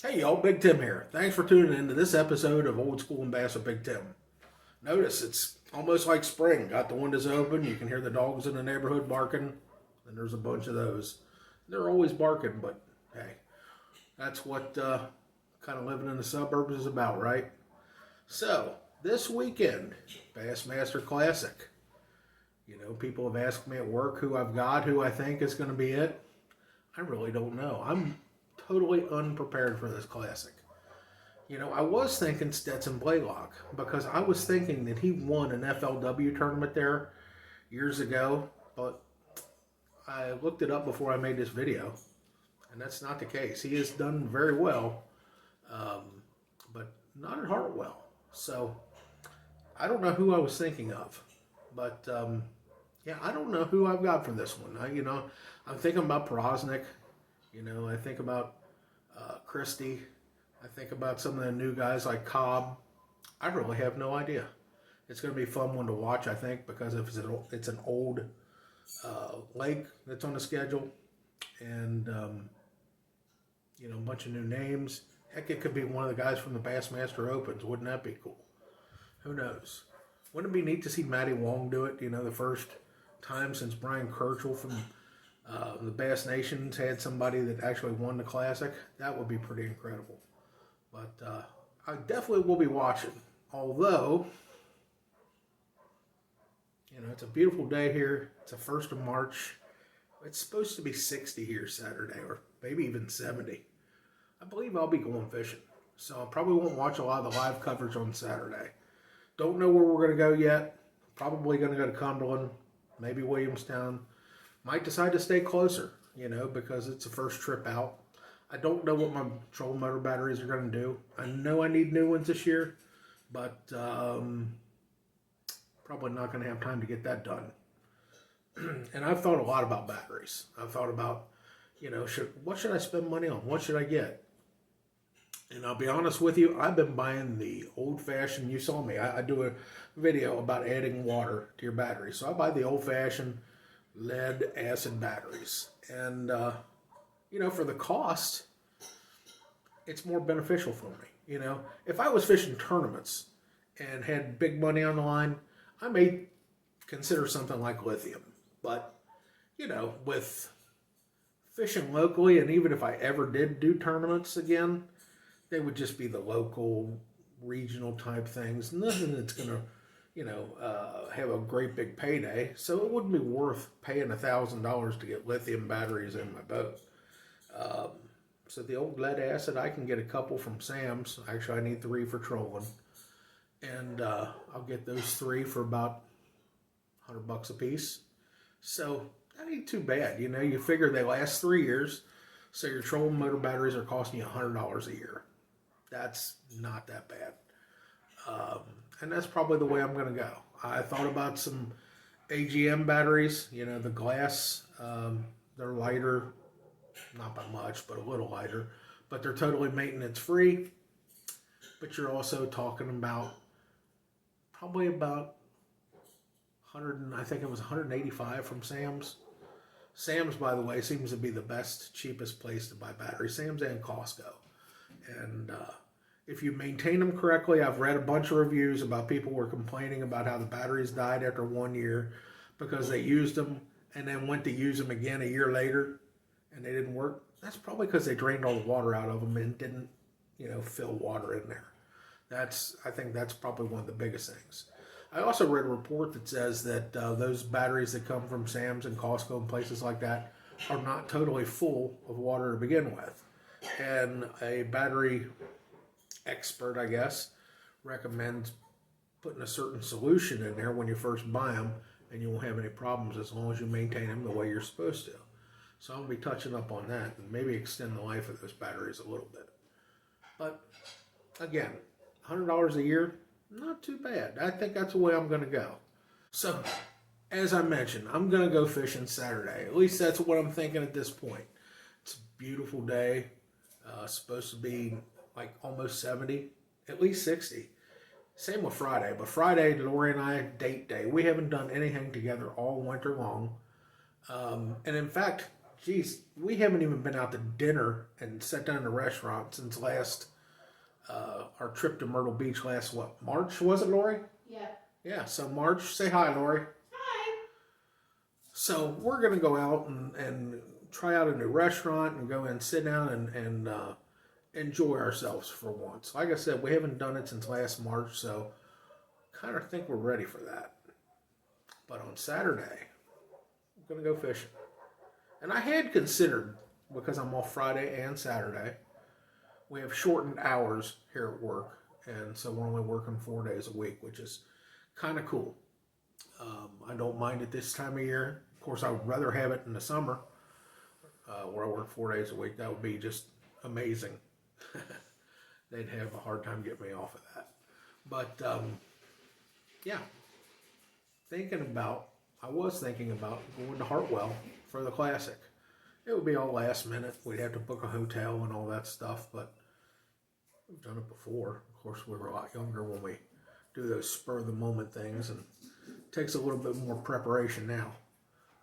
Hey y'all, Big Tim here. Thanks for tuning in to this episode of Old School and Bass with Big Tim. Notice it's almost like spring. Got the windows open. You can hear the dogs in the neighborhood barking. And there's a bunch of those. They're always barking, but hey, that's what kind of living in the suburbs is about, right? So, this weekend, Bassmaster Classic. You know, people have asked me at work who I've got, who I think is going to be it. I really don't know. I'm totally unprepared for this classic. You know, I was thinking Stetson Blaylock because I was thinking that he won an FLW tournament there years ago, but I looked it up before I made this video, and that's not the case. He has done very well, but not at Hartwell. So I don't know who I was thinking of, but yeah, I don't know who I've got for this one. I'm thinking about Prosnick. I think about Christie. I think about some of the new guys like Cobb. I really have no idea. It's going to be a fun one to watch, I think, because it's an old lake that's on the schedule, and a bunch of new names. Heck, it could be one of the guys from the Bassmaster Opens. Wouldn't that be cool? Who knows? Wouldn't it be neat to see Matty Wong do it? The first time since Brian Kirchhoff from the Bass Nations had somebody that actually won the Classic. That would be pretty incredible. But I definitely will be watching. Although, it's a beautiful day here. It's the 1st of March. It's supposed to be 60 here Saturday, or maybe even 70. I believe I'll be going fishing. So I probably won't watch a lot of the live coverage on Saturday. Don't know where we're going to go yet. Probably going to go to Cumberland, maybe Williamstown. Might decide to stay closer, because it's the first trip out. I don't know what my trolling motor batteries are going to do. I know I need new ones this year, but probably not going to have time to get that done. And I've thought a lot about batteries. I've thought about, what should I spend money on? What should I get? And I'll be honest with you, I've been buying the old-fashioned, you saw me, I do a video about adding water to your battery. So I buy the old-fashioned lead acid batteries. And, for the cost, it's more beneficial for me. If I was fishing tournaments and had big money on the line, I may consider something like lithium. But, with fishing locally, and even if I ever did do tournaments again, they would just be the local, regional type things. Nothing that's going to, have a great big payday. So it wouldn't be worth paying $1,000 to get lithium batteries in my boat. So the old lead acid, I can get a couple from Sam's. Actually, I need 3 for trolling. And I'll get those 3 for about $100 a piece. So that ain't too bad. You figure they last 3 years. So your trolling motor batteries are costing you $100 a year. That's not that bad. And that's probably the way I'm going to go. I thought about some AGM batteries, the glass. They're lighter, not by much, but a little lighter. But they're totally maintenance free. But you're also talking about probably about 100, I think it was 185 from Sam's. Sam's, by the way, seems to be the best, cheapest place to buy batteries. Sam's and Costco. And if you maintain them correctly, I've read a bunch of reviews about people who were complaining about how the batteries died after 1 year because they used them and then went to use them again a year later and they didn't work. That's probably because they drained all the water out of them and didn't, fill water in there. I think that's probably one of the biggest things. I also read a report that says that those batteries that come from Sam's and Costco and places like that are not totally full of water to begin with. And a battery expert, I guess, recommends putting a certain solution in there when you first buy them, and you won't have any problems as long as you maintain them the way you're supposed to. So I'm going to be touching up on that and maybe extend the life of those batteries a little bit. But again, $100 a year, not too bad. I think that's the way I'm going to go. So, as I mentioned, I'm going to go fishing Saturday. At least that's what I'm thinking at this point. It's a beautiful day. Supposed to be like almost 70, at least 60. Same with Friday. But Friday, Lori and I, date day. We haven't done anything together all winter long. And in fact, geez, we haven't even been out to dinner and sat down in a restaurant since last, our trip to Myrtle Beach last, what, March, was it, Lori? Yeah. Yeah, so March. Say hi, Lori. Hi. So we're going to go out and try out a new restaurant and go and sit down and enjoy ourselves for once. Like I said, we haven't done it since last March, so kind of think we're ready for that. But on Saturday, I'm going to go fishing. And I had considered, because I'm off Friday and Saturday, we have shortened hours here at work. And so we're only working 4 days a week, which is kind of cool. I don't mind it this time of year. Of course, I would rather have it in the summer, where I work 4 days a week. That would be just amazing. They'd have a hard time getting me off of that. But, yeah. I was thinking about going to Hartwell for the Classic. It would be all last minute. We'd have to book a hotel and all that stuff, but we've done it before. Of course, we were a lot younger when we do those spur-of-the-moment things, and it takes a little bit more preparation now.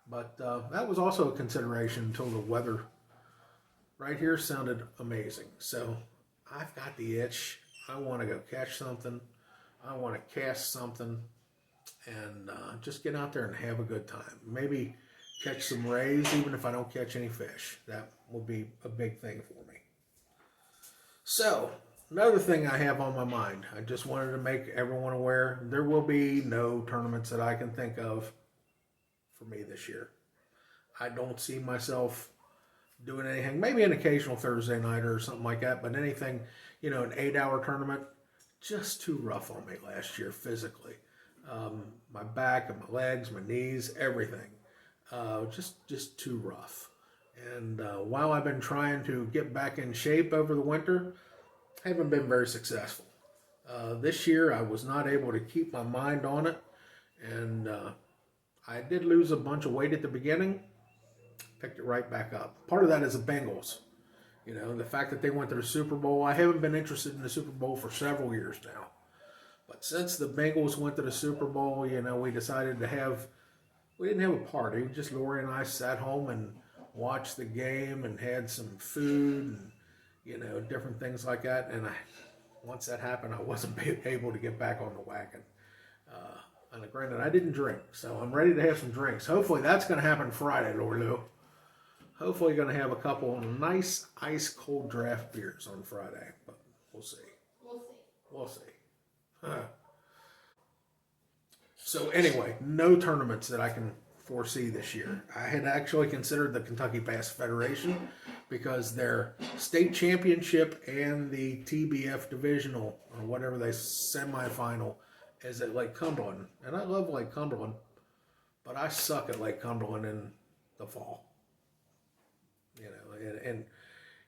But that was also a consideration until the weather right here sounded amazing. So I've got the itch. I want to go catch something. I want to cast something. And just get out there and have a good time. Maybe catch some rays, even if I don't catch any fish. That would be a big thing for me. So, another thing I have on my mind. I just wanted to make everyone aware. There will be no tournaments that I can think of for me this year. I don't see myself doing anything. Maybe an occasional Thursday night or something like that. But anything, an 8-hour tournament, just too rough on me last year physically. My back and my legs, my knees, everything. Just too rough. And while I've been trying to get back in shape over the winter, I haven't been very successful. This year I was not able to keep my mind on it. And I did lose a bunch of weight at the beginning. Picked it right back up. Part of that is the Bengals. The fact that they went to the Super Bowl. I haven't been interested in the Super Bowl for several years now. But since the Bengals went to the Super Bowl, we decided we didn't have a party. Just Lori and I sat home and watched the game and had some food and, different things like that. And once that happened, I wasn't able to get back on the wagon. And granted, I didn't drink, so I'm ready to have some drinks. Hopefully that's going to happen Friday, Lori Lou. Hopefully going to have a couple nice ice cold draft beers on Friday, but we'll see. We'll see. So anyway, no tournaments that I can foresee this year. I had actually considered the Kentucky Bass Federation because their state championship and the TBF divisional or whatever they semifinal is at Lake Cumberland. And I love Lake Cumberland, but I suck at Lake Cumberland in the fall.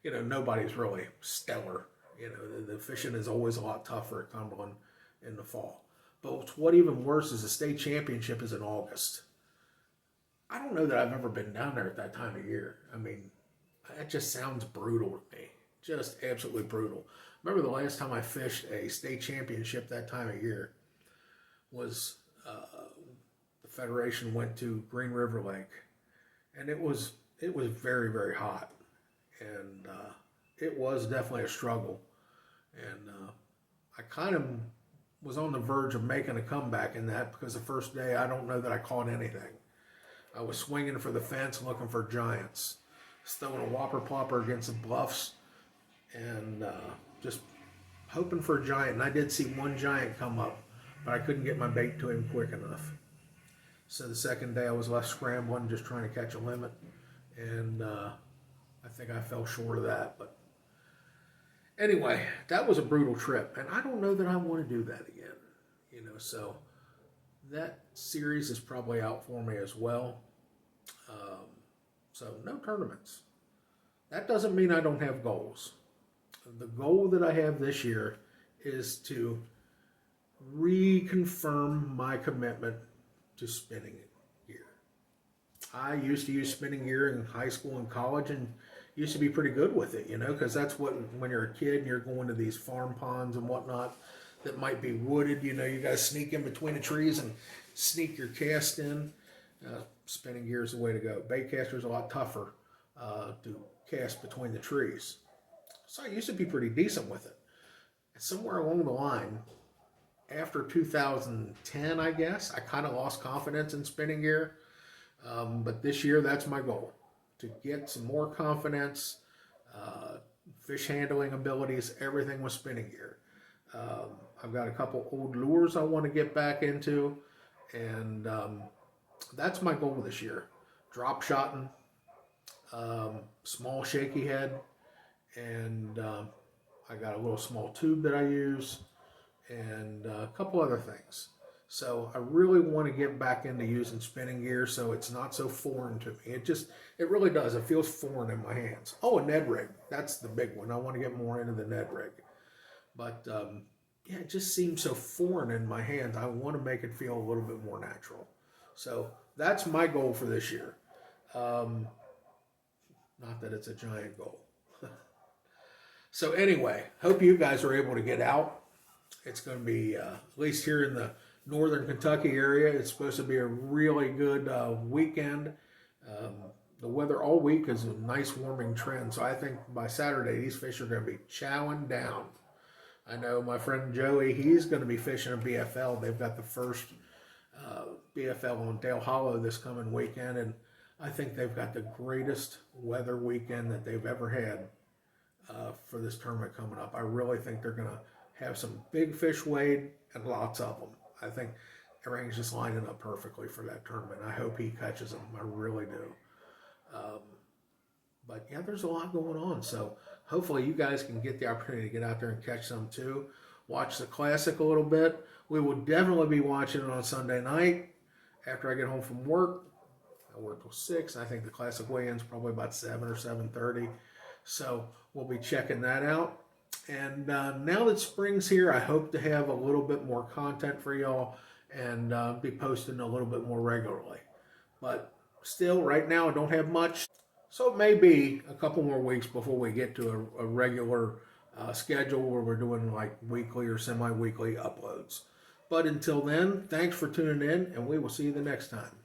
Nobody's really stellar. The fishing is always a lot tougher at Cumberland in the fall. But what even worse is the state championship is in August. I don't know that I've ever been down there at that time of year. I mean, that just sounds brutal to me. Just absolutely brutal. Remember the last time I fished a state championship that time of year was the Federation went to Green River Lake. And it was very, very hot. And it was definitely a struggle. And I kind of was on the verge of making a comeback in that because the first day I don't know that I caught anything. I was swinging for the fence looking for giants, throwing a whopper plopper against the bluffs and just hoping for a giant. And I did see one giant come up, but I couldn't get my bait to him quick enough. So the second day I was left scrambling, just trying to catch a limit. And I think I fell short of that. But anyway, that was a brutal trip. And I don't know that I want to do that again. So that series is probably out for me as well. So no tournaments. That doesn't mean I don't have goals. The goal that I have this year is to reconfirm my commitment to spinning gear. I used to use spinning gear in high school and college and used to be pretty good with it, because that's what, when you're a kid and you're going to these farm ponds and whatnot that might be wooded, you got to sneak in between the trees and sneak your cast in. Spinning gear is the way to go. Bait caster is a lot tougher, to cast between the trees. So I used to be pretty decent with it. And somewhere along the line, after 2010, I guess, I kind of lost confidence in spinning gear. But this year, that's my goal, to get some more confidence, fish handling abilities, everything with spinning gear. I've got a couple old lures I want to get back into, and that's my goal this year. Drop shotting, small shaky head, and I got a little small tube that I use, and a couple other things. So I really want to get back into using spinning gear so it's not so foreign to me. It really does. It feels foreign in my hands. Oh, a Ned rig. That's the big one. I want to get more into the Ned rig. But yeah, it just seems so foreign in my hands. I want to make it feel a little bit more natural. So that's my goal for this year. Not that it's a giant goal. So anyway, hope you guys are able to get out. It's going to be, at least here in the northern Kentucky area, it's supposed to be a really good weekend. The weather all week is a nice warming trend, so I think by Saturday these fish are going to be chowing down. I know my friend Joey, he's going to be fishing a BFL. They've got the first BFL on Dale Hollow this coming weekend, and I think they've got the greatest weather weekend that they've ever had for this tournament coming up. I really think they're going to have some big fish weighed and lots of them. I think everything's just lining up perfectly for that tournament. I hope he catches them. I really do. But yeah, there's a lot going on. So hopefully you guys can get the opportunity to get out there and catch some too. Watch the Classic a little bit. We will definitely be watching it on Sunday night after I get home from work. I work till 6. I think the Classic weigh-in's probably about 7 or 7:30. So we'll be checking that out. And now that spring's here, I hope to have a little bit more content for y'all and be posting a little bit more regularly. But still, right now, I don't have much. So it may be a couple more weeks before we get to a regular schedule where we're doing like weekly or semi-weekly uploads. But until then, thanks for tuning in, and we will see you the next time.